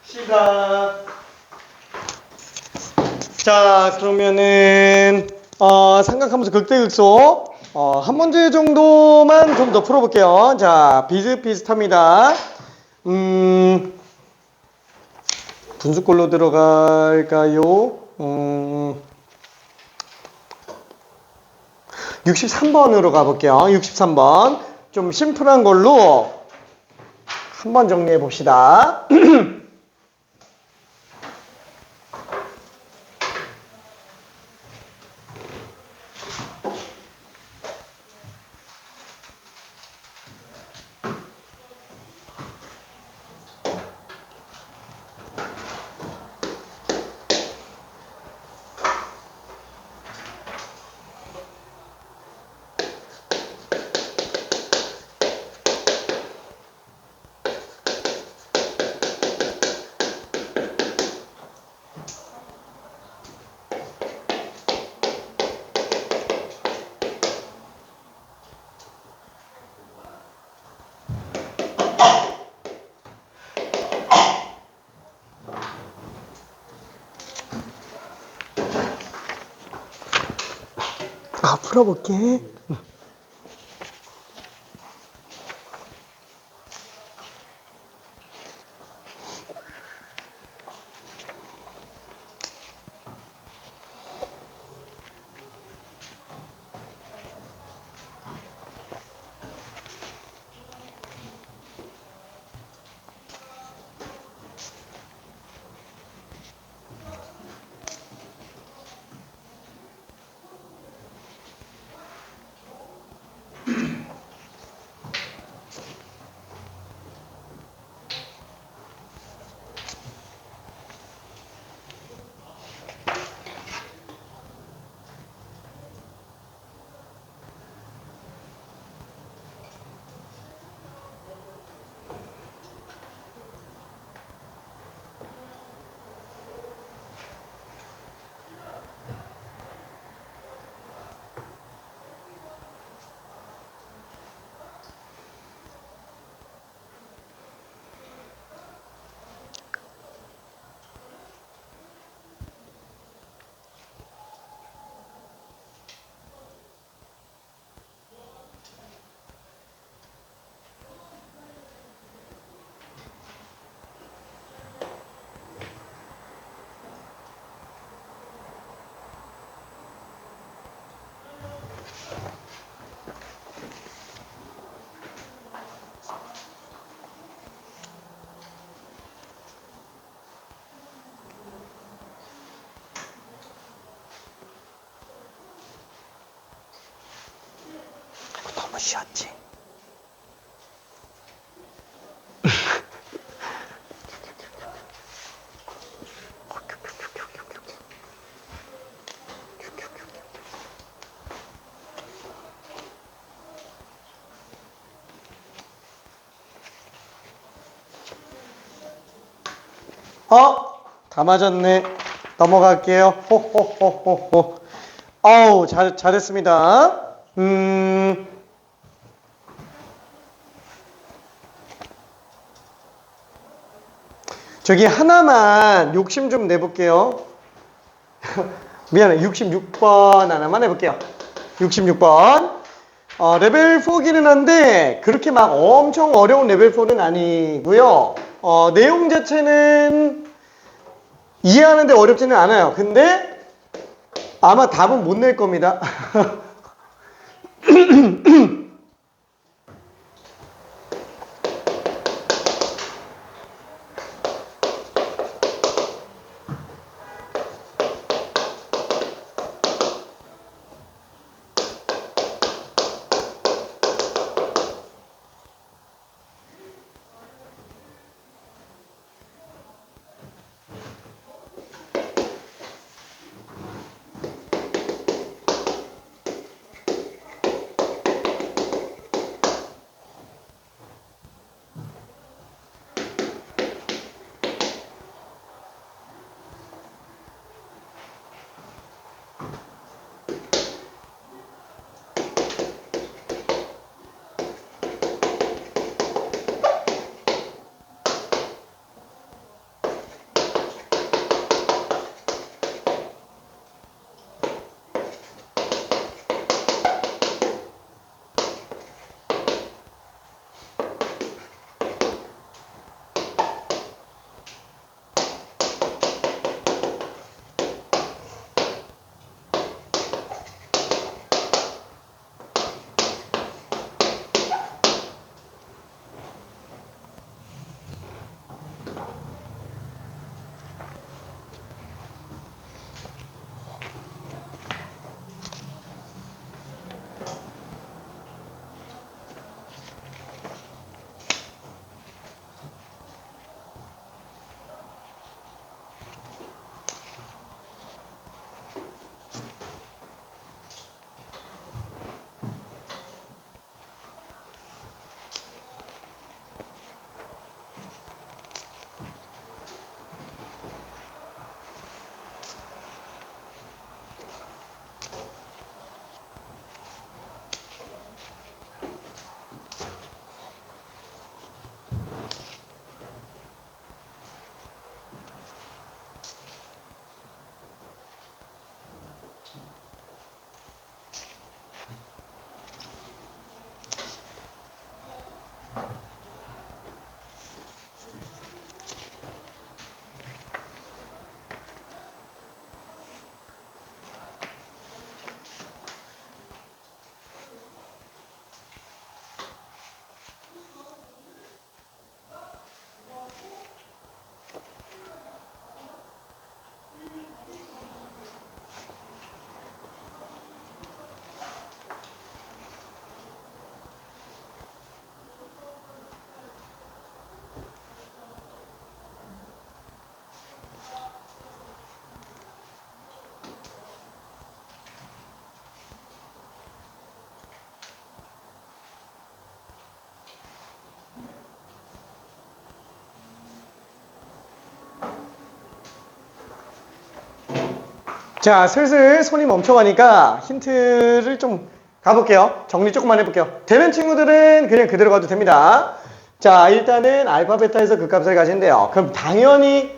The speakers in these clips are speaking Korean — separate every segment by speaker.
Speaker 1: 갑시다. 자, 그러면은 삼각함수 극대극소 한 문제 정도만 좀 더 풀어볼게요. 자, 비슷비슷합니다. 분수꼴로 들어갈까요? 63번으로 가볼게요. 63번. 좀 심플한 걸로 한번 정리해 봅시다. 풀어볼게. 너무 쉬웠지? 다 맞았네. 넘어갈게요. 호호호호호. 어우, 잘했습니다. 저기 하나만 욕심 좀 내볼게요. 미안해. 66번 하나만 해볼게요. 66번. 레벨 4기는 한데 그렇게 막 엄청 어려운 레벨 4는 아니고요. 내용 자체는 이해하는데 어렵지는 않아요. 근데 아마 답은 못 낼 겁니다. 자, 슬슬 손이 멈춰가니까 힌트를 좀 가볼게요. 정리 조금만 해볼게요. 되는 친구들은 그냥 그대로 가도 됩니다. 자, 일단은 알파, 베타에서 극값을 가진대요. 그럼 당연히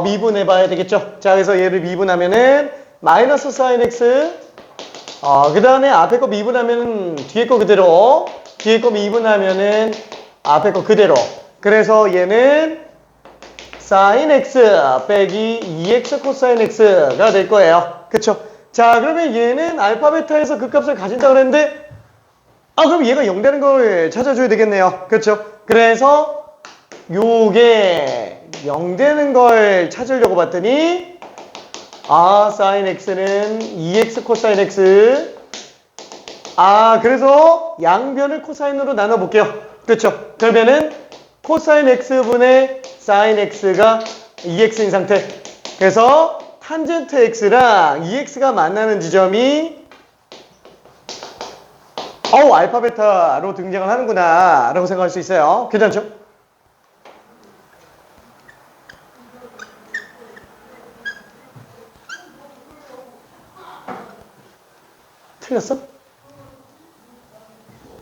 Speaker 1: 미분해봐야 되겠죠. 자, 그래서 얘를 미분하면은 마이너스 사인 x, 그 다음에 앞에 거 미분하면은 뒤에 거 그대로, 뒤에 거 미분하면은 앞에 거 그대로. 그래서 얘는 사인 x 빼기 2x 코사인 x가 될 거예요. 그쵸? 자, 그러면 얘는 알파, 베타에서 극값을 가진다 그랬는데, 그럼 얘가 0 되는 걸 찾아줘야 되겠네요. 그쵸? 그래서 요게 0 되는 걸 찾으려고 봤더니 사인 x는 2x 코사인 x. 그래서 양변을 코사인으로 나눠볼게요. 그쵸? 그러면은 코사인 x분의 사인 x가 2x인 상태. 그래서 탄젠트 x랑 2x가 만나는 지점이 알파, 베타로 등장을 하는구나 라고 생각할 수 있어요. 괜찮죠? 틀렸어?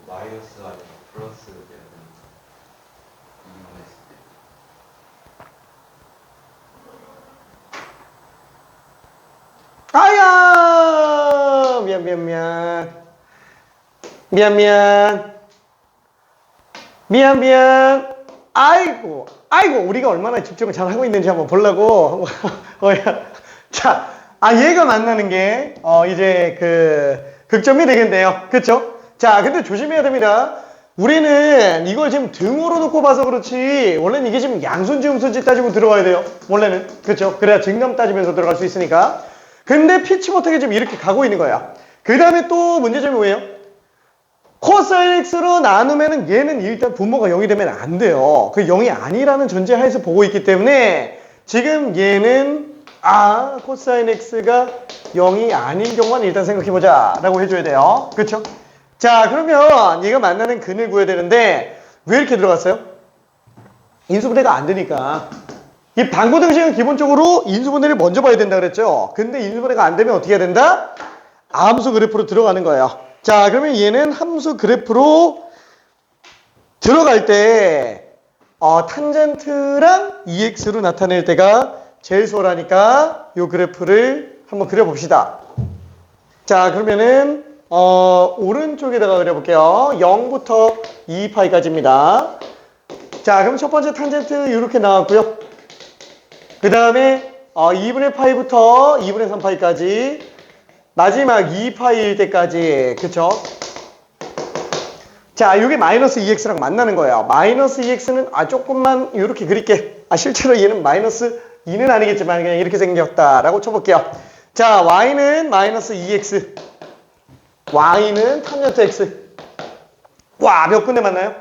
Speaker 2: 마이너스 아니면 플러스 되는 이용했을 때.
Speaker 1: 아야! 미안. 아이고, 우리가 얼마나 집중을 잘 하고 있는지 한번 보려고. 자, 얘가 만나는 게, 이제 극점이 되겠네요. 그쵸? 자, 근데 조심해야 됩니다. 우리는 이걸 지금 등호로 놓고 봐서 그렇지, 원래는 이게 지금 양수인지 음수인지 따지고 들어가야 돼요. 원래는. 그쵸? 그래야 증감 따지면서 들어갈 수 있으니까. 근데 피치 못하게 지금 이렇게 가고 있는 거야. 그 다음에 또 문제점이 뭐예요? 코사인 x로 나누면은 얘는 일단 분모가 0이 되면 안 돼요. 그 0이 아니라는 전제하에서 보고 있기 때문에 지금 얘는 코사인 x가 0이 아닌 경우만 일단 생각해보자 라고 해줘야 돼요. 그쵸? 자, 그러면 얘가 만나는 근을 구해야 되는데 왜 이렇게 들어갔어요? 인수분해가 안 되니까. 이 방고등식은 기본적으로 인수분해를 먼저 봐야 된다 그랬죠? 근데 인수분해가 안 되면 어떻게 해야 된다? 함수 그래프로 들어가는 거예요. 자, 그러면 얘는 함수 그래프로 들어갈 때 탄젠트랑 2x로 나타낼 때가 제일 수월하니까 이 그래프를 한번 그려봅시다. 자, 그러면은 오른쪽에다가 그려볼게요. 0부터 2파이까지입니다. 자, 그럼 첫 번째 탄젠트 이렇게 나왔고요. 그 다음에 2분의 파이부터 2분의 3파이까지 마지막 2파이일 때까지. 그쵸? 자, 이게 마이너스 2x랑 만나는 거예요. 마이너스 2x는 조금만 이렇게 그릴게. 실제로 얘는 마이너스 2는 아니겠지만 그냥 이렇게 생겼다라고 쳐볼게요. 자, y는 마이너스 2x, y는 탄젠트 x. 몇 군데 만나요?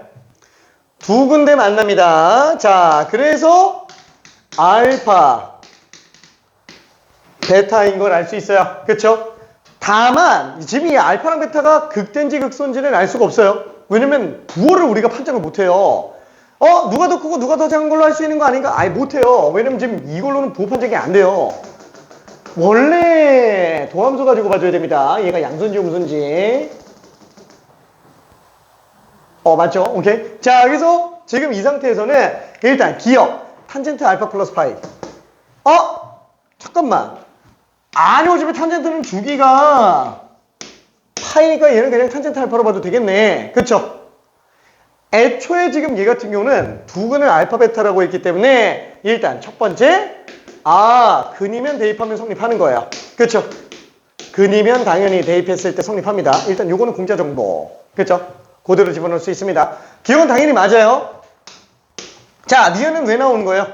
Speaker 1: 두 군데 만납니다. 자, 그래서 알파, 베타인 걸 알 수 있어요. 그쵸? 다만 지금 이 알파랑 베타가 극된지 극소인지는 알 수가 없어요. 왜냐면 부호를 우리가 판정을 못해요. 누가 더 크고 누가 더 작은 걸로 할 수 있는 거 아닌가? 못해요. 왜냐면 지금 이걸로는 부호 판정이 안 돼요. 원래 도함수 가지고 봐줘야 됩니다. 얘가 양수인지 음수인지. 맞죠? 오케이. 자, 그래서 지금 이 상태에서는 일단 기억 탄젠트 알파 플러스 파이. 잠깐만. 아니, 어차피 탄젠트는 주기가 파이니까 얘는 그냥 탄젠트 알파로 봐도 되겠네. 그쵸? 애초에 지금 얘 같은 경우는 두 근을 알파 베타라고 했기 때문에 일단 첫 번째 근이면 대입하면 성립하는 거예요. 그쵸? 근이면 당연히 대입했을 때 성립합니다. 일단 요거는 공짜 정보. 그쵸? 그대로 집어넣을 수 있습니다. 기억은 당연히 맞아요. 자, 니은은 왜 나오는 거예요?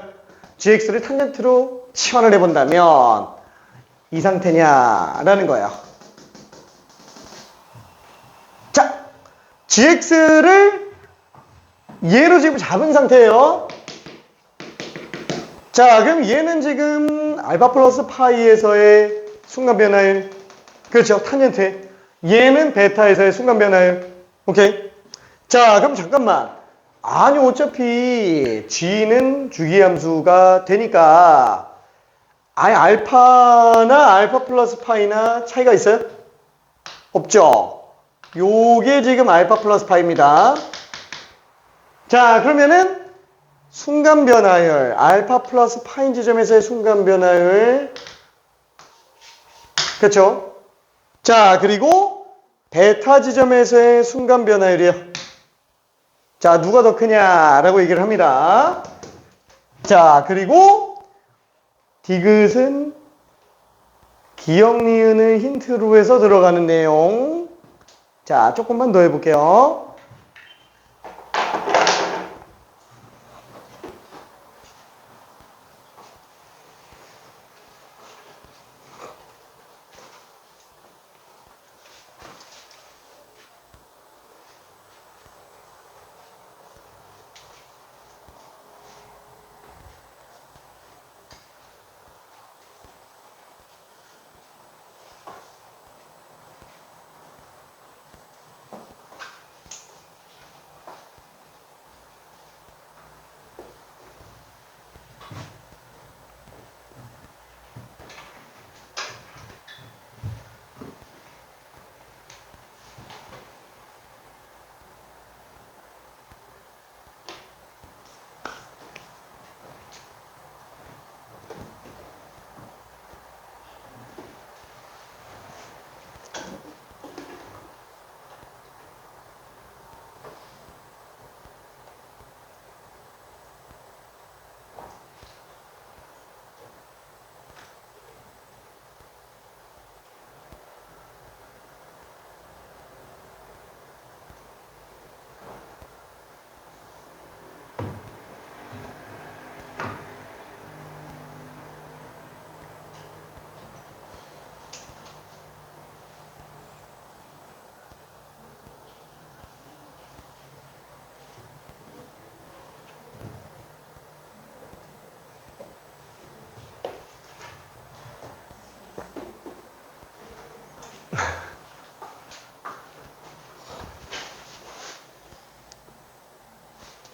Speaker 1: gx를 탄젠트로 치환을 해본다면 이 상태냐라는 거예요. 자, gx를 얘로 지금 잡은 상태예요. 자, 그럼 얘는 지금 알파 플러스 파이에서의 순간 변화율. 그렇죠. 탄젠트. 얘는 베타에서의 순간 변화율. 오케이. 자, 그럼 잠깐만. 어차피 g는 주기함수가 되니까 아예 알파나 알파 플러스 파이나 차이가 있어요? 없죠? 요게 지금 알파 플러스 파이입니다. 자, 그러면은 순간 변화율, 알파 플러스 파인 지점에서의 순간 변화율. 그렇죠? 자, 그리고 베타 지점에서의 순간 변화율이요. 자, 누가 더 크냐라고 얘기를 합니다. 자, 그리고 디귿은 기억 니은을 힌트로 해서 들어가는 내용. 자, 조금만 더 해볼게요.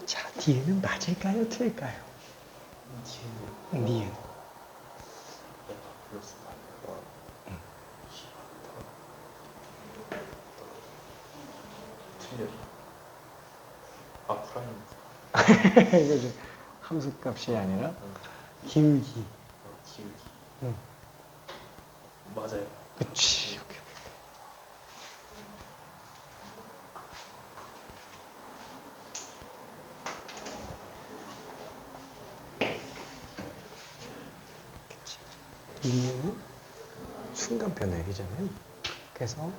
Speaker 1: 자, 니은은 맞을까요? 틀릴까요? 니은.
Speaker 2: 틀려. 아, 프라임.
Speaker 1: 이거 좀 함수값이 아니라 기울기.
Speaker 2: 기울기.
Speaker 1: 응.
Speaker 2: 맞아요.
Speaker 1: 그치. 이는 순간 변화율이잖아요. 그래서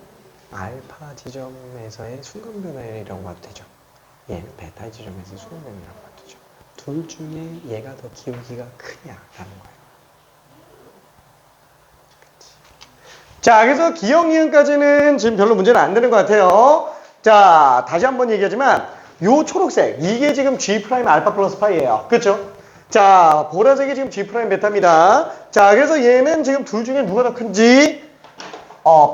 Speaker 1: 알파 지점에서의 순간 변화율이라고 봐도 되죠. 얘는 베타 지점에서의 순간 변화율이라고 봐도 되죠. 둘 중에 얘가 더 기울기가 크냐라는 거예요. 그치. 자, 그래서 기억 니은까지는 지금 별로 문제는 안 되는 것 같아요. 자, 다시 한번 얘기하지만 요 초록색 이게 지금 G 프라임 알파 플러스 파이예요. 그렇죠? 자, 보라색이 지금 G 프라임 베타입니다. 자, 그래서 얘는 지금 둘 중에 누가 더 큰지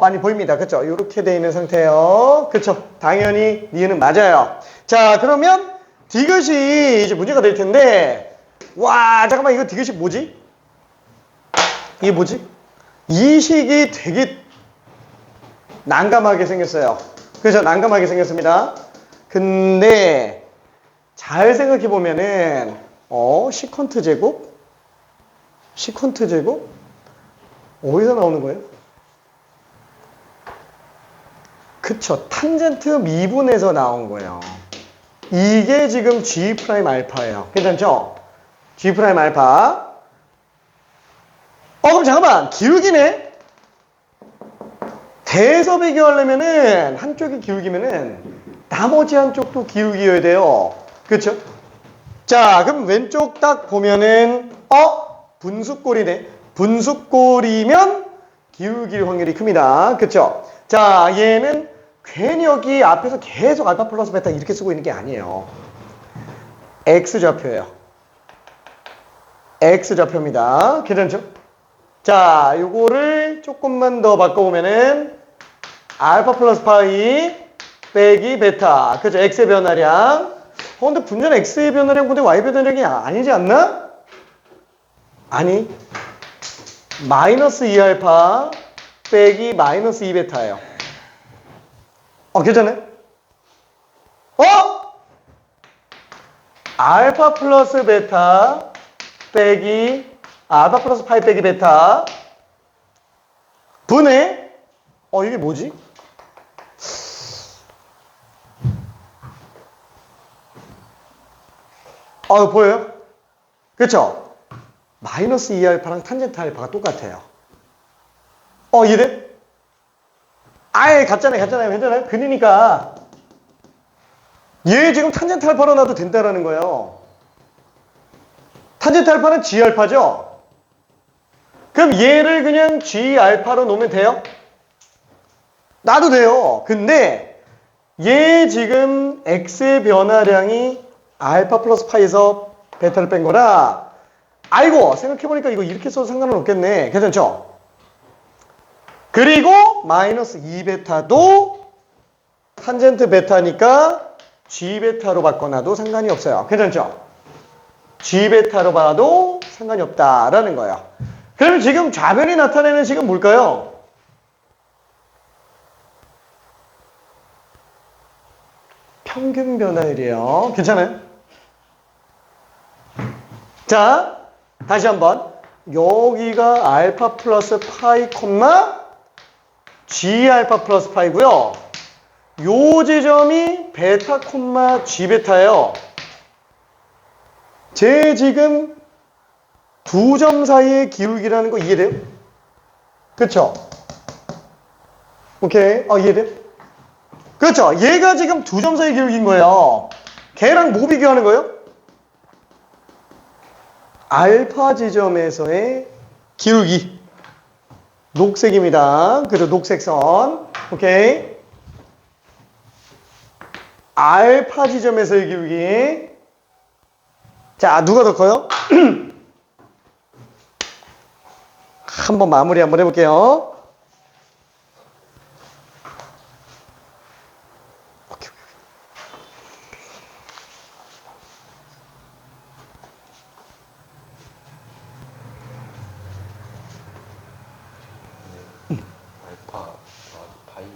Speaker 1: 빤히 보입니다. 그렇죠? 이렇게 돼 있는 상태예요. 그렇죠? 당연히 니은은 맞아요. 자, 그러면 디귿이 이제 문제가 될 텐데, 와, 잠깐만, 이거 디귿이 뭐지? 이게 뭐지? 이 식이 되게 난감하게 생겼어요. 그렇죠? 난감하게 생겼습니다. 근데 잘 생각해 보면은 시컨트 제곱? 시컨트 제곱? 어디서 나오는 거예요? 그쵸. 탄젠트 미분에서 나온 거예요. 이게 지금 G 프라임 알파예요. 괜찮죠? G 프라임 알파. 그럼 잠깐만. 기울기네? 대에서 비교하려면은 한쪽이 기울기면은 나머지 한쪽도 기울기여야 돼요. 그쵸? 자, 그럼 왼쪽 딱 보면은 분수꼴이네. 분수꼴이면 기울기일 확률이 큽니다. 그쵸? 자, 얘는 괜히 여기 앞에서 계속 알파 플러스 베타 이렇게 쓰고 있는 게 아니에요. X좌표예요. X좌표입니다. 괜찮죠? 자, 요거를 조금만 더 바꿔보면은 알파 플러스 파이 빼기 베타. 그죠? X의 변화량. 근데 분자는 X의 변화량 근데 Y 변화량이 아니지 않나? 아니. 마이너스 2알파 빼기 마이너스 2베타예요. 괜찮아요? 알파 플러스 베타 빼기 알파 플러스 파이 빼기 베타 분의 이게 뭐지? 보여요? 그쵸? 마이너스 2알파랑 탄젠트 알파가 똑같아요. 이래? 아예 같잖아요. 괜찮아요? 근이니까 얘 지금 탄젠트 알파로 놔도 된다라는 거예요. 탄젠트 알파는 G 알파죠? 그럼 얘를 그냥 G 알파로 놓으면 돼요? 놔도 돼요. 근데 얘 지금 X의 변화량이 알파 플러스 파이에서 베타를 뺀 거라 아이고 생각해보니까 이거 이렇게 써도 상관은 없겠네. 괜찮죠? 그리고 마이너스 2베타도 탄젠트 베타니까 G베타로 바꿔놔도 상관이 없어요. 괜찮죠? G베타로 봐도 상관이 없다라는 거예요. 그럼 지금 좌변이 나타내는 식은 뭘까요? 평균 변화율이에요. 괜찮아요? 자, 다시 한번. 여기가 알파 플러스 파이 콤마 G 알파 플러스 파이고요. 요 지점이 베타 콤마 G 베타예요. 제 지금 두 점 사이의 기울기라는 거 이해돼요? 그쵸? 오케이. 이해돼요? 그렇죠. 얘가 지금 두 점 사이의 기울기인 거예요. 걔랑 뭐 비교하는 거예요? 알파 지점에서의 기울기. 녹색입니다. 그죠? 녹색 선. 오케이. 알파 지점에서의 기울기. 자, 누가 더 커요? 한번 마무리 한번 해볼게요.
Speaker 2: 알파 파이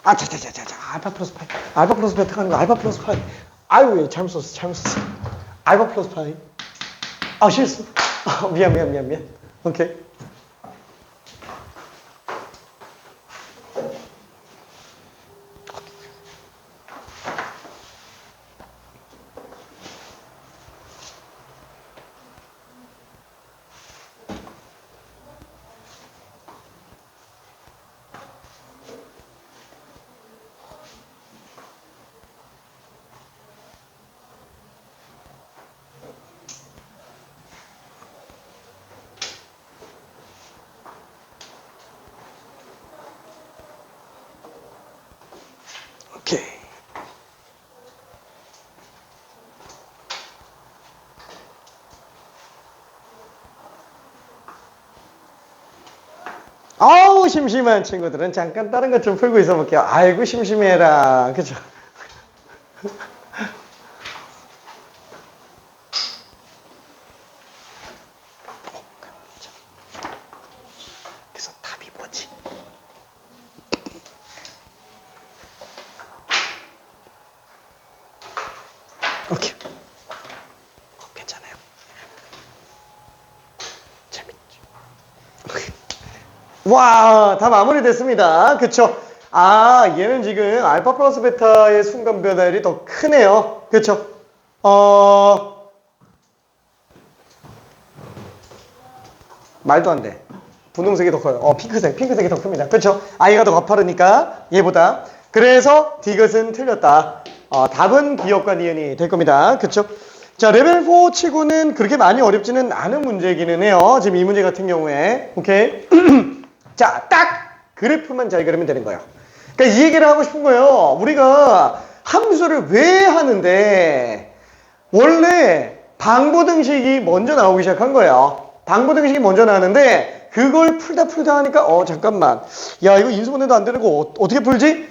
Speaker 1: 차차차차차 알파 플러스 파이 알파 플러스 베타가 아니고 알파 플러스 파이 아유 예, 잘못 썼어 알파 플러스 파이 실수 미안 오케이 오케이. 아우 심심한 친구들은 잠깐 다른 것 좀 풀고 있어 볼게요. 아이고 심심해라. 그죠? 그래서 답이 뭐지? 오케이. 괜찮아요. 재밌죠? 오케이. 와, 다 마무리됐습니다. 그쵸? 얘는 지금 알파 플러스 베타의 순간 변화율이 더 크네요. 그쵸? 말도 안 돼. 분홍색이 더 커요. 핑크색이 더 큽니다. 그쵸? 얘가 더 가파르니까 얘보다. 그래서 디귿은 틀렸다. 답은 기억과 니은이 될 겁니다. 그쵸? 자, 레벨 4 치고는 그렇게 많이 어렵지는 않은 문제이기는 해요. 지금 이 문제 같은 경우에. 오케이? 자, 딱 그래프만 잘 그리면 되는 거예요. 그러니까 이 얘기를 하고 싶은 거예요. 우리가 함수를 왜 하는데 원래 방부등식이 먼저 나오기 시작한 거예요. 방부등식이 먼저 나왔는데 그걸 풀다 하니까 잠깐만. 야, 이거 인수분해도 안 되는 거 어떻게 풀지?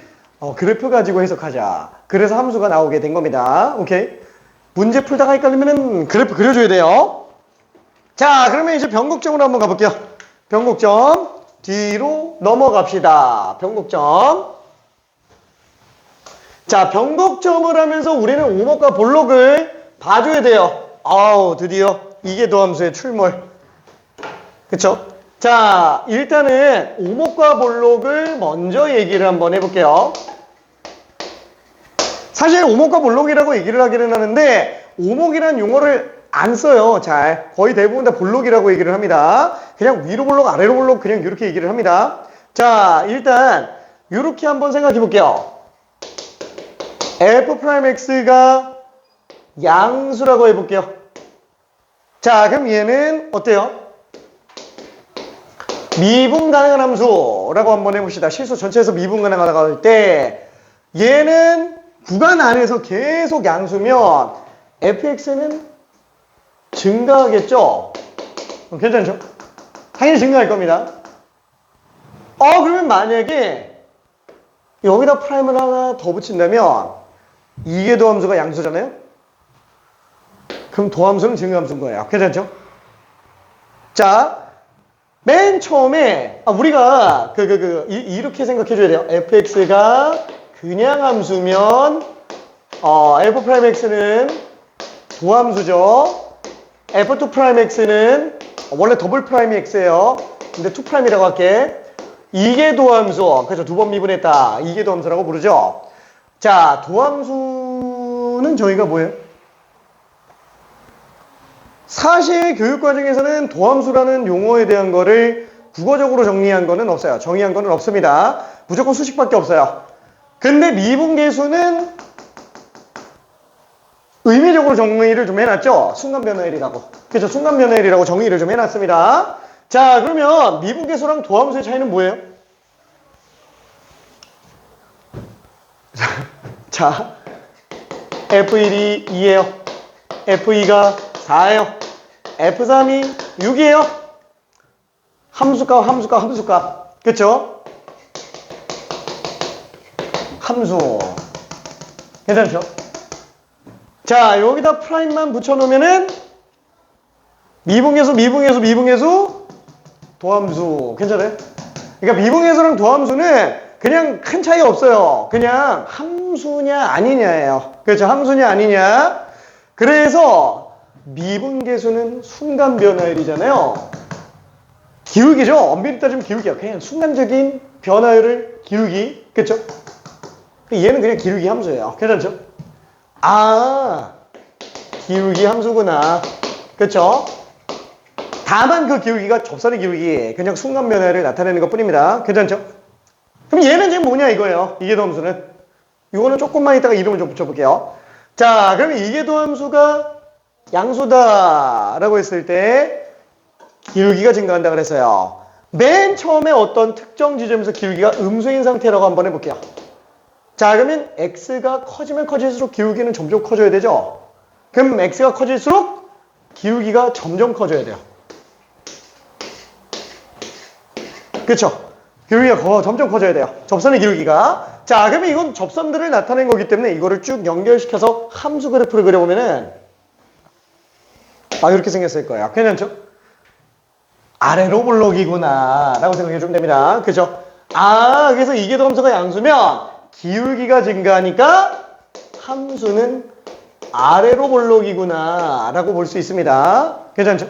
Speaker 1: 그래프 가지고 해석하자. 그래서 함수가 나오게 된 겁니다. 오케이? 문제 풀다가 헷갈리면은 그래프 그려줘야 돼요. 자, 그러면 이제 변곡점으로 한번 가볼게요. 변곡점 뒤로 넘어갑시다. 변곡점. 자, 변곡점을 하면서 우리는 오목과 볼록을 봐줘야 돼요. 아우, 드디어 이계도함수의 출몰. 그쵸? 자, 일단은 오목과 볼록을 먼저 얘기를 한번 해볼게요. 사실 오목과 볼록이라고 얘기를 하기는 하는데 오목이라는 용어를 안 써요. 잘. 거의 대부분 다 볼록이라고 얘기를 합니다. 그냥 위로 볼록, 아래로 볼록 그냥 이렇게 얘기를 합니다. 자, 일단 이렇게 한번 생각해 볼게요. f'x가 양수라고 해볼게요. 자, 그럼 얘는 어때요? 미분 가능한 함수라고 한번 해봅시다. 실수 전체에서 미분 가능하다고 할 때 얘는 구간 안에서 계속 양수면 fx는 증가하겠죠? 괜찮죠? 당연히 증가할 겁니다. 그러면 만약에 여기다 프라임을 하나 더 붙인다면 이계도함수가 양수잖아요? 그럼 도함수는 증가함수인 거예요. 괜찮죠? 자, 맨 처음에 우리가 이렇게 생각해 줘야 돼요. fx가 그냥 함수면 f'x는 도함수죠. f2'x는 원래 더블 프라임이 x예요. 근데 2'이라고 할게. 이게 도함수. 그래서 두 번 미분했다. 이게 도함수라고 부르죠. 자, 도함수는 저희가 뭐예요? 사실 교육과정에서는 도함수라는 용어에 대한 거를 국어적으로 정리한 거는 없어요. 정의한 거는 없습니다. 무조건 수식밖에 없어요. 근데 미분계수는 의미적으로 정의를 좀 해놨죠? 순간변화율이라고. 그렇죠? 순간변화율이라고 정의를 좀 해놨습니다. 자, 그러면 미분계수랑 도함수의 차이는 뭐예요? 자, F1이 2예요. F2가 4예요. F3이 6이에요. 함수값. 그쵸? 함수. 괜찮죠? 자, 여기다 프라임만 붙여놓으면은 미분계수, 도함수. 괜찮아요? 그러니까 미분계수랑 도함수는 그냥 큰 차이가 없어요. 그냥 함수냐 아니냐예요. 그렇죠? 함수냐 아니냐. 그래서 미분계수는 순간변화율이잖아요. 기울기죠? 엄밀히 따지면 기울기야. 그냥 순간적인 변화율을 기울기. 그렇죠? 얘는 그냥 기울기 함수예요. 괜찮죠? 기울기 함수구나. 그렇죠? 다만 그 기울기가 접선의 기울기, 그냥 순간 변화를 나타내는 것 뿐입니다. 괜찮죠? 그럼 얘는 지금 뭐냐 이거예요. 이계도함수는. 이거는 조금만 이따가 이름을 좀 붙여볼게요. 자, 그러면 이계도함수가 양수다라고 했을 때 기울기가 증가한다 그랬어요. 맨 처음에 어떤 특정 지점에서 기울기가 음수인 상태라고 한번 해볼게요. 자, 그러면 x가 커지면 커질수록 기울기는 점점 커져야 되죠? 그럼 x가 커질수록 기울기가 점점 커져야 돼요. 그쵸? 기울기가 점점 커져야 돼요. 접선의 기울기가. 자, 그러면 이건 접선들을 나타낸 거기 때문에 이거를 쭉 연결시켜서 함수 그래프를 그려보면은 이렇게 생겼을 거예요. 괜찮죠? 아래로 볼록이구나 라고 생각해 주면 됩니다. 그죠? 그래서 이계도함수가 양수면 기울기가 증가하니까 함수는 아래로 볼록이구나 라고 볼 수 있습니다. 괜찮죠?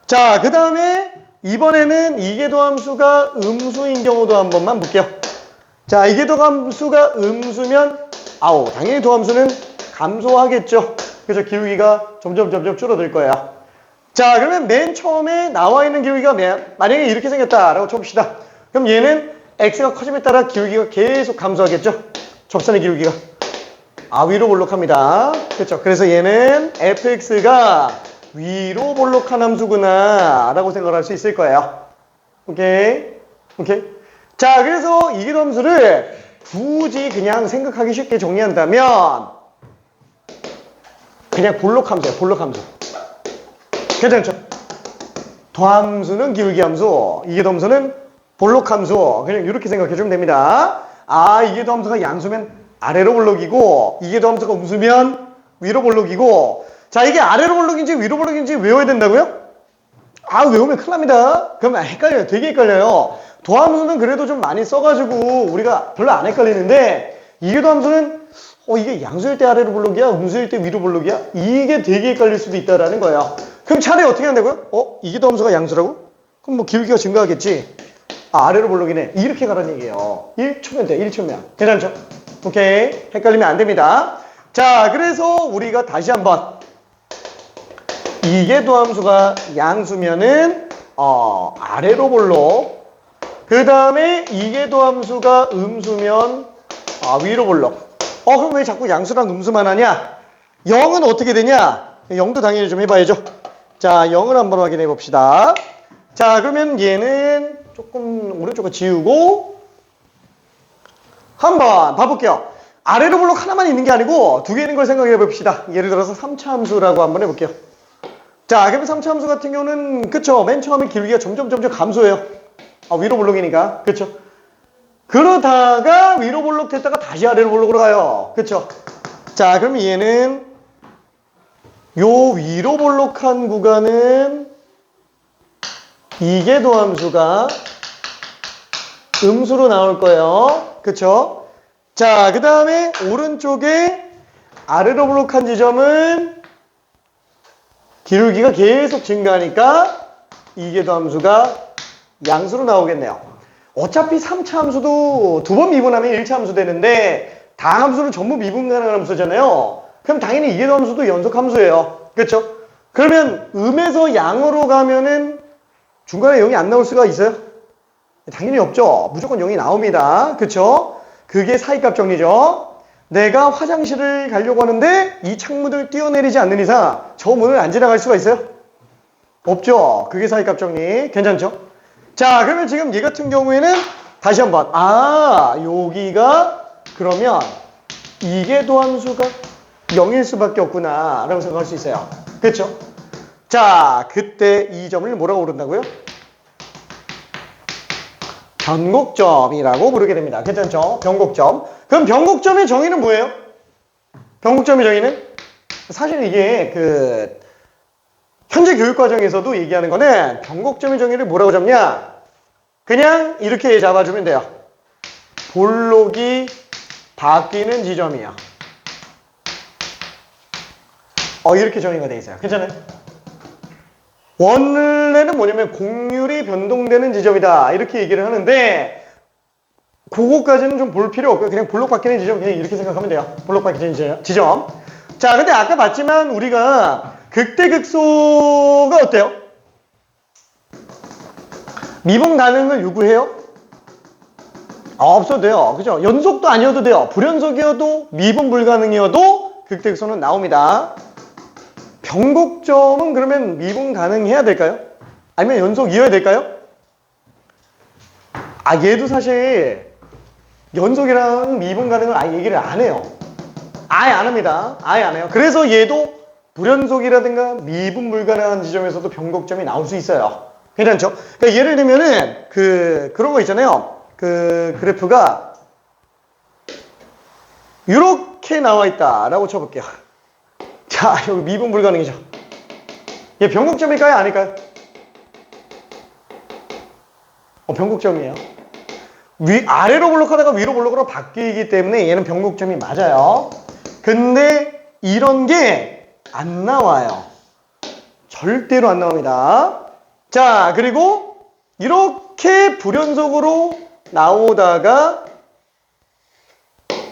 Speaker 1: 자, 그 다음에 이번에는 이계도함수가 음수인 경우도 한 번만 볼게요. 자, 이계도함수가 음수면 당연히 도함수는 감소하겠죠. 그래서 기울기가 점점 줄어들 거예요. 자, 그러면 맨 처음에 나와 있는 기울기가 만약에 이렇게 생겼다라고 쳐봅시다. 그럼 얘는 x가 커짐에 따라 기울기가 계속 감소하겠죠. 접선의 기울기가 위로 볼록합니다. 그렇죠? 그래서 얘는 fx가 위로 볼록한 함수구나 라고 생각을 할 수 있을 거예요. 오케이? 자, 그래서 이계도함수를 굳이 그냥 생각하기 쉽게 정리한다면 그냥 볼록함수예요. 볼록함수. 괜찮죠? 도함수는 기울기함수, 이계도함수는 볼록함수. 그냥 이렇게 생각해 주면 됩니다. 이계도함수가 양수면 아래로 볼록이고 이계도함수가 음수면 위로 볼록이고, 자, 이게 아래로 볼록인지 위로 볼록인지 외워야 된다고요? 아, 외우면 큰일 납니다. 그러면 헷갈려요. 되게 헷갈려요. 도함수는 그래도 좀 많이 써가지고 우리가 별로 안 헷갈리는데, 이게 도함수는 이게 양수일 때 아래로 볼록이야? 음수일 때 위로 볼록이야? 이게 되게 헷갈릴 수도 있다라는 거예요. 그럼 차라리 어떻게 한다고요? 이게 도함수가 양수라고? 그럼 뭐 기울기가 증가하겠지. 아, 아래로 볼록이네. 이렇게 가라는 얘기예요. 1초면 돼, 1초면. 괜찮죠? 오케이. 헷갈리면 안 됩니다. 자, 그래서 우리가 다시 한번 이게 도함수가 양수면은 아래로 볼록, 그 다음에 이게 도함수가 음수면 위로 볼록. 그럼 왜 자꾸 양수랑 음수만 하냐? 0은 어떻게 되냐? 0도 당연히 좀 해봐야죠. 자, 0을 한번 확인해 봅시다. 자, 그러면 얘는 조금 오른쪽을 지우고 한번 봐볼게요. 아래로 볼록 하나만 있는 게 아니고 두 개 있는 걸 생각해 봅시다. 예를 들어서 3차 함수라고 한번 해볼게요. 자, 그러면 3차 함수 같은 경우는 그쵸, 맨 처음에 기울기가 점점 감소해요. 위로 볼록이니까. 그쵸. 그러다가 위로 볼록 됐다가 다시 아래로 볼록으로 가요. 그쵸. 자, 그럼 얘는 요 위로 볼록한 구간은 이게 도함수가 음수로 나올 거예요. 그쵸? 자, 그 다음에 오른쪽에 아래로 볼록한 지점은 기울기가 계속 증가하니까 이게 도함수가 양수로 나오겠네요. 어차피 3차 함수도 두 번 미분하면 1차 함수 되는데 다 함수는 전부 미분 가능한 함수잖아요. 그럼 당연히 이게 도함수도 연속 함수예요. 그쵸? 그러면 음에서 양으로 가면은 중간에 0이 안 나올 수가 있어요? 당연히 없죠. 무조건 0이 나옵니다. 그쵸? 그게 사이값 정리죠. 내가 화장실을 가려고 하는데 이 창문을 뛰어내리지 않는 이상 저 문을 안 지나갈 수가 있어요? 없죠. 그게 사이값 정리. 괜찮죠? 자, 그러면 지금 얘 같은 경우에는 다시 한번 여기가 그러면 이게 도함수가 0일 수밖에 없구나 라고 생각할 수 있어요. 그쵸? 자, 그때 이 점을 뭐라고 부른다고요? 변곡점이라고 부르게 됩니다. 괜찮죠? 변곡점. 그럼 변곡점의 정의는 뭐예요? 변곡점의 정의는? 사실 이게 현재 교육과정에서도 얘기하는 거는 변곡점의 정의를 뭐라고 잡냐? 그냥 이렇게 잡아주면 돼요. 볼록이 바뀌는 지점이요. 이렇게 정의가 돼 있어요. 괜찮아요? 원래는 뭐냐면 곡률이 변동되는 지점이다 이렇게 얘기를 하는데 그거까지는 좀 볼 필요 없고요. 그냥 볼록 바뀌는 지점 그냥 이렇게 생각하면 돼요. 볼록 바뀌는 지점. 자, 근데 아까 봤지만 우리가 극대극소가 어때요? 미분 가능을 요구해요? 없어도 돼요. 그죠? 연속도 아니어도 돼요. 불연속이어도 미분 불가능이어도 극대극소는 나옵니다. 변곡점은 그러면 미분 가능해야 될까요? 아니면 연속이어야 될까요? 얘도 사실 연속이랑 미분 가능을 아예 얘기를 안 해요. 아예 안 합니다. 아예 안 해요. 그래서 얘도 불연속이라든가 미분 불가능한 지점에서도 변곡점이 나올 수 있어요. 괜찮죠? 그러니까 예를 들면은 그런 거 있잖아요. 그래프가 이렇게 나와 있다라고 쳐볼게요. 자, 여기 미분 불가능이죠. 얘 변곡점일까요? 아닐까요? 변곡점이에요. 아래로 볼록하다가 위로 볼록으로 바뀌기 때문에 얘는 변곡점이 맞아요. 근데 이런 게 안 나와요. 절대로 안 나옵니다. 자, 그리고 이렇게 불연속으로 나오다가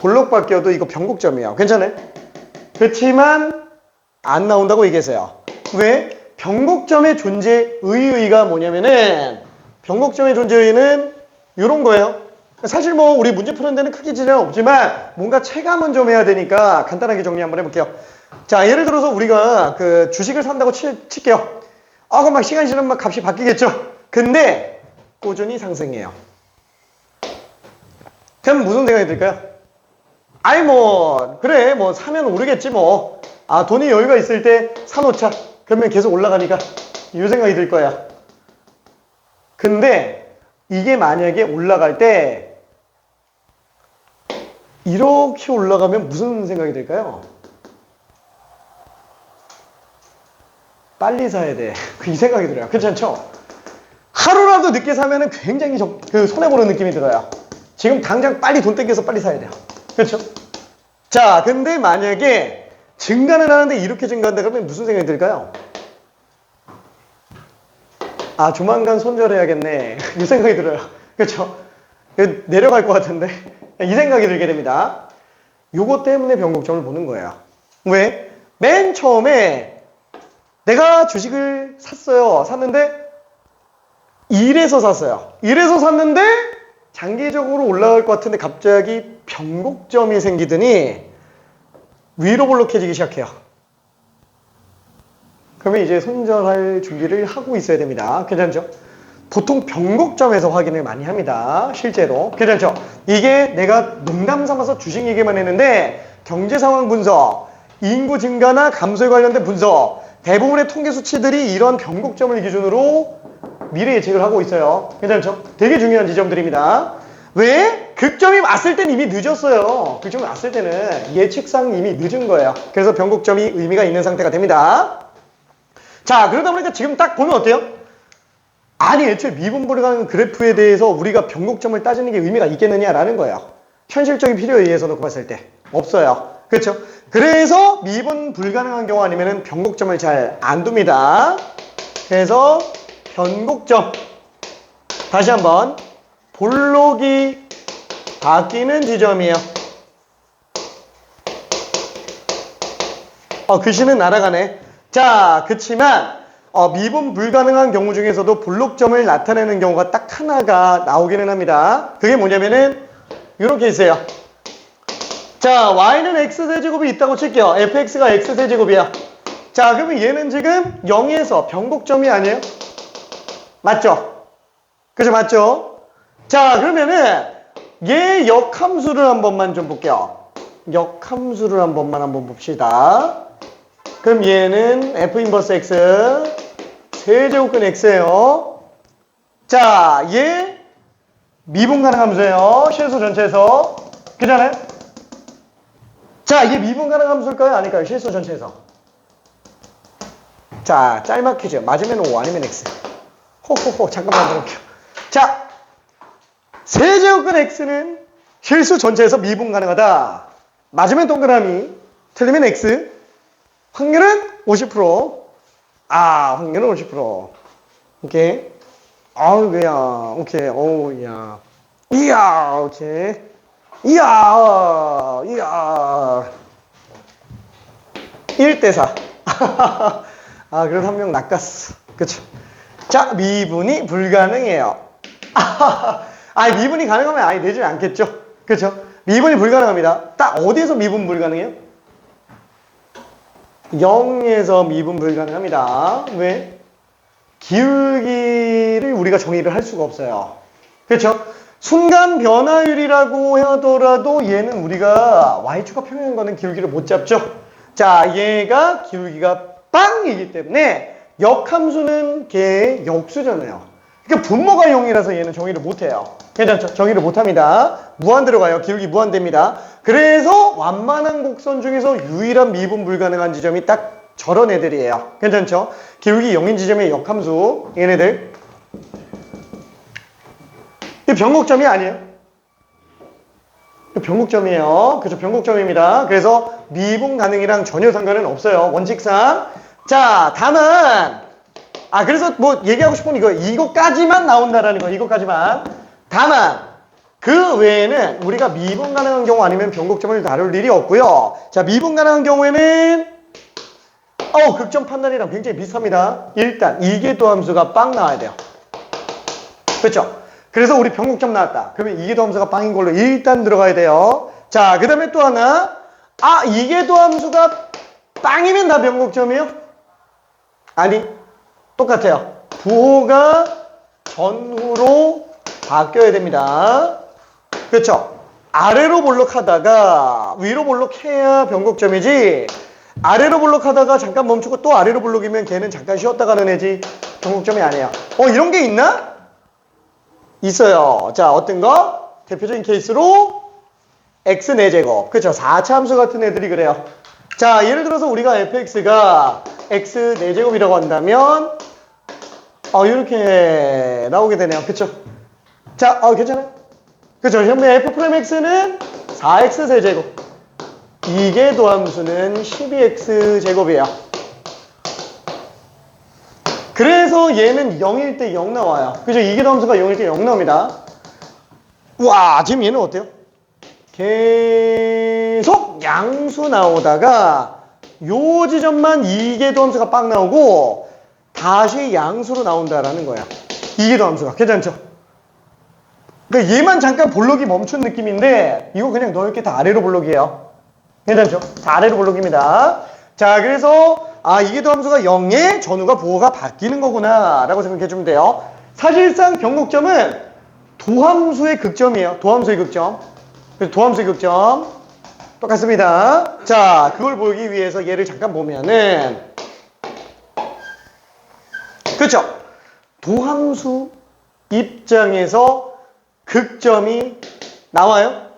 Speaker 1: 볼록 바뀌어도 이거 변곡점이에요. 괜찮아요? 그렇지만 안 나온다고 얘기했어요. 왜? 변곡점의 존재 의의가 뭐냐면은 변곡점의 존재 의의는 이런 거예요. 사실 뭐 우리 문제 푸는 데는 크게 지장은 없지만 뭔가 체감은 좀 해야 되니까 간단하게 정리 한번 해볼게요. 자, 예를 들어서 우리가 주식을 산다고 칠게요. 그럼 막 시간이 지나면 막 값이 바뀌겠죠. 근데 꾸준히 상승해요. 그럼 무슨 생각이 들까요? 그래 사면 오르겠지 뭐. 돈이 여유가 있을 때 사놓자. 그러면 계속 올라가니까 이 생각이 들 거야. 근데 이게 만약에 올라갈 때 이렇게 올라가면 무슨 생각이 들까요? 빨리 사야 돼. 이 생각이 들어요. 괜찮죠? 하루라도 늦게 사면은 굉장히 손해보는 느낌이 들어요. 지금 당장 빨리 돈 땡겨서 빨리 사야 돼요. 그렇죠? 자, 근데 만약에 증가는 하는데 이렇게 증가한다 그러면 무슨 생각이 들까요? 아, 조만간 손절해야겠네. 이 생각이 들어요. 그렇죠? 내려갈 것 같은데. 이 생각이 들게 됩니다. 요거 때문에 변곡점을 보는 거예요. 왜? 맨 처음에 내가 주식을 샀어요. 샀는데 1에서 샀어요. 1에서 샀는데 장기적으로 올라갈 것 같은데 갑자기 변곡점이 생기더니 위로 볼록해지기 시작해요. 그러면 이제 손절할 준비를 하고 있어야 됩니다. 괜찮죠? 보통 변곡점에서 확인을 많이 합니다. 실제로. 괜찮죠? 이게 내가 농담 삼아서 주식 얘기만 했는데 경제 상황 분석, 인구 증가나 감소에 관련된 분석, 대부분의 통계 수치들이 이런 변곡점을 기준으로 미래 예측을 하고 있어요. 괜찮죠? 되게 중요한 지점들입니다. 왜? 극점이 왔을 땐 이미 늦었어요. 극점이 왔을 때는 예측상 이미 늦은 거예요. 그래서 변곡점이 의미가 있는 상태가 됩니다. 자, 그러다 보니까 지금 딱 보면 어때요? 아니, 애초에 미분불가능 그래프에 대해서 우리가 변곡점을 따지는 게 의미가 있겠느냐라는 거예요. 현실적인 필요에 의해서 놓고 봤을 때 없어요. 그렇죠? 그래서 미분 불가능한 경우 아니면은 변곡점을 잘 안 둡니다. 그래서 변곡점, 다시 한번 볼록이 바뀌는 지점이에요. 글씨는 날아가네. 자, 그치만 미분 불가능한 경우 중에서도 볼록점을 나타내는 경우가 딱 하나가 나오기는 합니다. 그게 뭐냐면은 이렇게 있어요. 자, y는 x세제곱이 있다고 칠게요. fx가 x세제곱이야. 자, 그러면 얘는 지금 0에서 변곡점이 아니에요? 맞죠? 그죠? 맞죠? 자, 그러면은 얘 역함수를 한 번만 좀 볼게요. 역함수를 한 번만 한번 봅시다. 그럼 얘는 f 인버스 x 세제곱근 x예요. 자, 얘 미분 가능 함수예요. 실수 전체에서. 그잖아요? 자, 얘 미분 가능 함수일까요? 아닐까요? 실수 전체에서. 자, 짤막 퀴즈. 맞으면 O 아니면 X. 호호호, 잠깐만 들어볼게요. 자, 세제곱근 X는 실수 전체에서 미분 가능하다. 맞으면 동그라미, 틀리면 X. 확률은 50%. 확률은 50%. 오케이. 그야. 오케이. 야. 이야, 오케이. 이야. 1대4. 그래도 한 명 낚았어. 그쵸? 자, 미분이 불가능해요. 미분이 가능하면 아예 되지 않겠죠? 그쵸? 미분이 불가능합니다. 딱 어디에서 미분 불가능해요? 0에서 미분 불가능합니다. 왜? 기울기를 우리가 정의를 할 수가 없어요. 그렇죠? 순간 변화율이라고 하더라도 얘는 우리가 y축과 평행한 거는 기울기를 못 잡죠. 자, 얘가 기울기가 빵이기 때문에 역함수는 걔의 역수잖아요. 그러니까 분모가 0이라서 얘는 정의를 못해요. 괜찮죠? 정의를 못합니다. 무한 들어가요. 기울기 무한됩니다. 그래서 완만한 곡선 중에서 유일한 미분 불가능한 지점이 딱 저런 애들이에요. 괜찮죠? 기울기 0인 지점의 역함수 얘네들. 이 변곡점이 아니에요. 변곡점이에요. 그죠? 변곡점입니다. 그래서 미분 가능이랑 전혀 상관은 없어요. 원칙상. 자, 다만 그래서 뭐 얘기하고 싶은 이거까지만 나온다라는 거. 이거까지만. 다만 그 외에는 우리가 미분 가능한 경우 아니면 변곡점을 다룰 일이 없고요. 자, 미분 가능한 경우에는 극점 판단이랑 굉장히 비슷합니다. 일단 이계도 함수가 빵 나와야 돼요. 그렇죠? 그래서 우리 변곡점 나왔다. 그러면 이계도 함수가 빵인 걸로 일단 들어가야 돼요. 자, 그 다음에 또 하나. 이계도 함수가 빵이면 다 변곡점이에요? 아니, 똑같아요. 부호가 전후로 바뀌어야 됩니다. 그렇죠? 아래로 볼록하다가 위로 볼록해야 변곡점이지, 아래로 볼록하다가 잠깐 멈추고 또 아래로 볼록이면 걔는 잠깐 쉬었다 가는 애지 변곡점이 아니에요. 이런 게 있나? 있어요. 자, 어떤 거? 대표적인 케이스로 x 4제곱. 그렇죠? 4차 함수 같은 애들이 그래요. 자, 예를 들어서 우리가 fx가 x 4제곱이라고 한다면 이렇게 나오게 되네요. 그쵸? 자, 괜찮아요? 그쵸? 그러면 f 프라임 x는 4x 세제곱. 이게 도함수는 12x 제곱이에요. 그래서 얘는 0일 때 0 나와요. 그죠? 이게 도함수가 0일 때 0 나옵니다. 와, 지금 얘는 어때요? 계속 양수 나오다가 요 지점만 이계도 함수가 빡 나오고 다시 양수로 나온다라는 거야. 이계도 함수가. 괜찮죠? 그러니까 얘만 잠깐 볼록이 멈춘 느낌인데 이거 그냥 넓게 다 아래로 볼록이에요. 괜찮죠? 다 아래로 볼록입니다. 자, 그래서 이계도 함수가 0에 전후가 부호가 바뀌는 거구나 라고 생각해 주면 돼요. 사실상 변곡점은 도함수의 극점이에요. 도함수의 극점. 그래서 도함수의 극점 똑같습니다. 자, 그걸 보기 위해서 얘를 잠깐 보면은 그렇죠? 도함수 입장에서 극점이 나와요?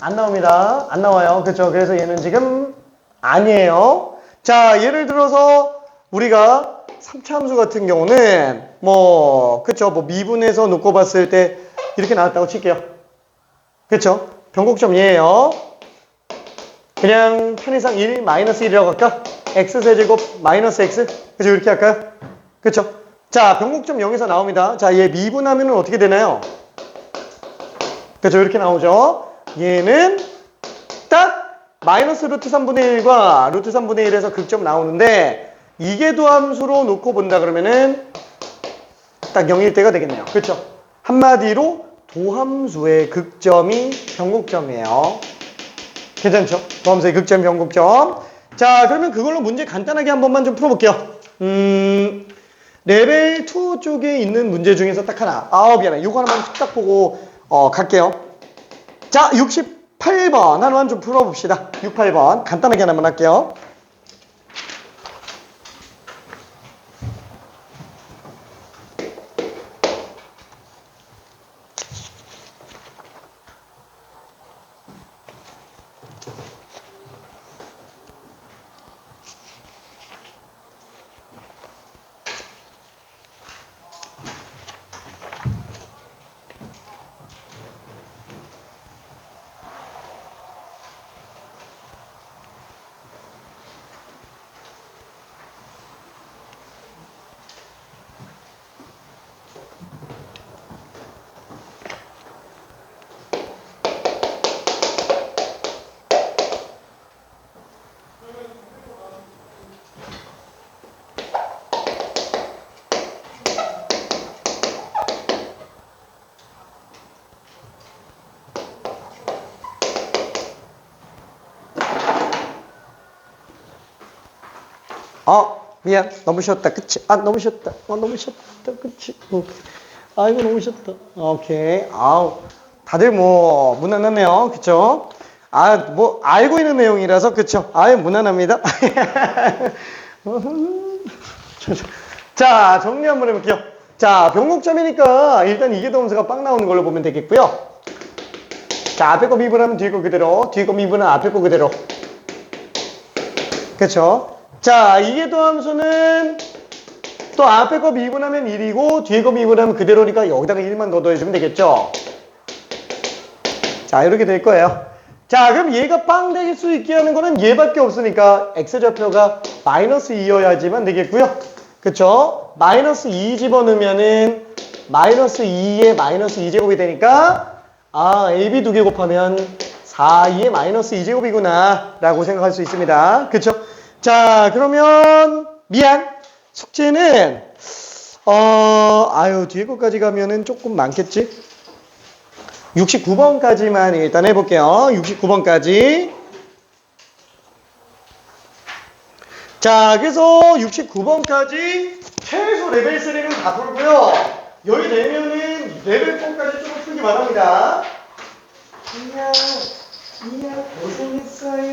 Speaker 1: 안 나옵니다. 안 나와요. 그렇죠? 그래서 얘는 지금 아니에요. 자, 예를 들어서 우리가 3차 함수 같은 경우는 그렇죠? 미분해서 놓고 봤을 때 이렇게 나왔다고 칠게요. 그렇죠? 변곡점 얘예요. 그냥 편의상 1 마이너스 1이라고 할까? x 세제곱 마이너스 x. 그죠? 이렇게 할까요? 그쵸? 자, 변곡점 0에서 나옵니다. 자, 얘 미분하면 어떻게 되나요? 그죠? 이렇게 나오죠? 얘는 딱 마이너스 루트 3분의 1과 루트 3분의 1에서 극점 나오는데 이게 도함수로 놓고 본다 그러면은 딱 0일 때가 되겠네요. 그쵸? 한마디로 도함수의 극점이 변곡점이에요. 괜찮죠? 도함수의 극점, 변곡점. 자, 그러면 그걸로 문제 간단하게 한 번만 좀 풀어볼게요. 레벨 2 쪽에 있는 문제 중에서 딱 하나. 미안해. 이거 하나만 딱 보고 갈게요. 자, 68번 하나만 좀 풀어봅시다. 68번 간단하게 하나만 할게요. 미안. 너무 쉬웠다. 그치? 너무 쉬웠다. 너무 쉬웠다. 그치? 아이고, 너무 쉬웠다. 오케이. 다들 무난하네요. 그쵸? 알고 있는 내용이라서, 그쵸? 무난합니다. 자, 정리 한번 해볼게요. 자, 변곡점이니까 일단 이게 도함수가 빡 나오는 걸로 보면 되겠고요. 자, 앞에 거 미분하면 뒤에 거 그대로, 뒤에 거 미분은 앞에 거 그대로. 그쵸? 자, 이게 도함수는 또 앞에 거 미분하면 1이고 뒤에 거 미분하면 그대로니까 여기다가 1만 더 더해주면 되겠죠? 자, 이렇게 될 거예요. 자, 그럼 얘가 빵 될 수 있게 하는 거는 얘밖에 없으니까 x좌표가 마이너스 2여야지만 되겠고요. 그쵸? 마이너스 2 집어넣으면은 마이너스 2에 마이너스 2제곱이 되니까 ab 두 개 곱하면 4, 2에 마이너스 2제곱이구나 라고 생각할 수 있습니다. 그쵸? 자, 그러면 미안. 숙제는 뒤에 거까지 가면은 조금 많겠지? 69번까지만 일단 해볼게요. 69번까지. 자, 그래서 69번까지 최소 레벨 3는 다 풀고요. 여기 되면은 레벨 4까지 조금 풀기 바랍니다. 이야 고생했어요.